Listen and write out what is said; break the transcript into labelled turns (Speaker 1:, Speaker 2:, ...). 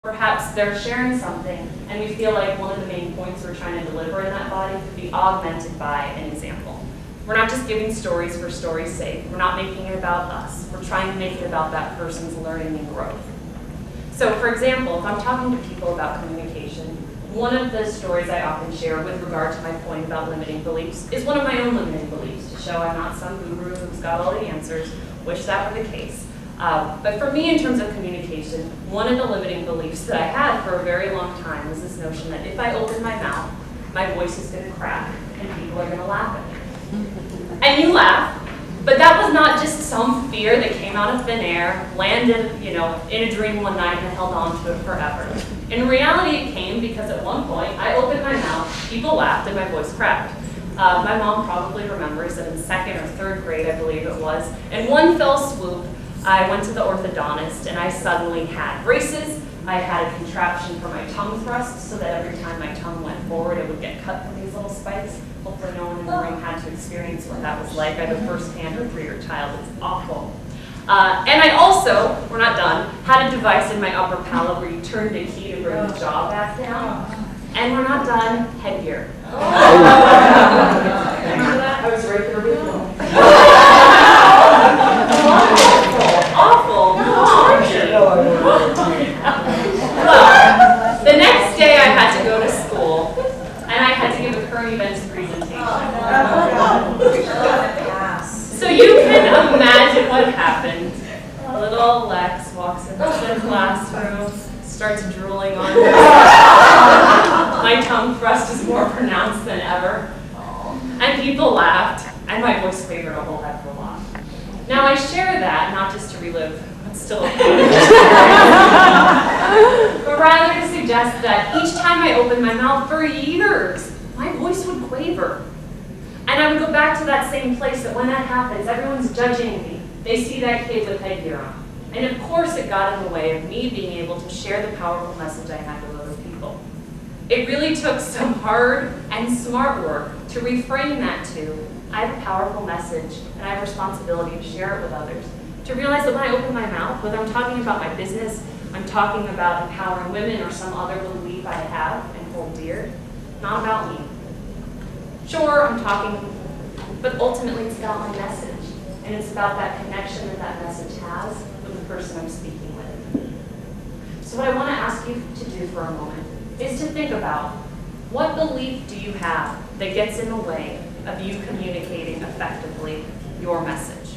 Speaker 1: Perhaps they're sharing something, and we feel like one of the main points we're trying to deliver in that body could be augmented by an example. We're not just giving stories for story's sake. We're not making it about us. We're trying to make it about that person's learning and growth. So, for example, if I'm talking to people about communication, one of the stories I often share with regard to my point about limiting beliefs is one of my own limiting beliefs, to show I'm not some guru who's got all the answers. Wish that were the case. But for me, in terms of communication, one of the limiting beliefs that I had for a very long time was this notion that if I open my mouth, my voice is going to crack and people are going to laugh at me. And you laugh, but that was not just some fear that came out of thin air, landed, in a dream one night and held on to it forever. In reality, it came because at one point I opened my mouth, people laughed, and my voice cracked. My mom probably remembers that in second or third grade, I believe it was, in one fell swoop, I went to the orthodontist and I suddenly had braces. I had a contraption for my tongue thrust so that every time my tongue went forward, it would get cut from these little spikes. Hopefully no one in the room had to experience what that was like. I have a first-hand or 3-year child. It's awful. And I also, we're not done, had a device in my upper palate where you turned a key to bring the jaw back down. And we're not done, headgear. Remember that? I was right there with you. Awful. Well, the next day I had to go to school, and I had to give a current events presentation. So you can imagine what happened. Little Lex walks into the classroom, starts drooling on me. My tongue thrust is more pronounced than ever. And people laughed, and my voice quavered a whole heck of a lot. Now I share that not just to relive what's still okay, but rather to suggest that each time I opened my mouth for years, my voice would quaver. And I would go back to that same place that when that happens, everyone's judging me. They see that kid with headgear on. And of course it got in the way of me being able to share the powerful message I had with other people. It really took some hard and smart work to reframe that to, I have a powerful message and I have a responsibility to share it with others. To realize that when I open my mouth, whether I'm talking about my business, I'm talking about empowering women or some other belief I have and hold dear, not about me. Sure, I'm talking, but ultimately it's about my message. And it's about that connection that that message has with the person I'm speaking with. So what I want to ask you to do for a moment is to think about, what belief do you have that gets in the way of you communicating effectively your message?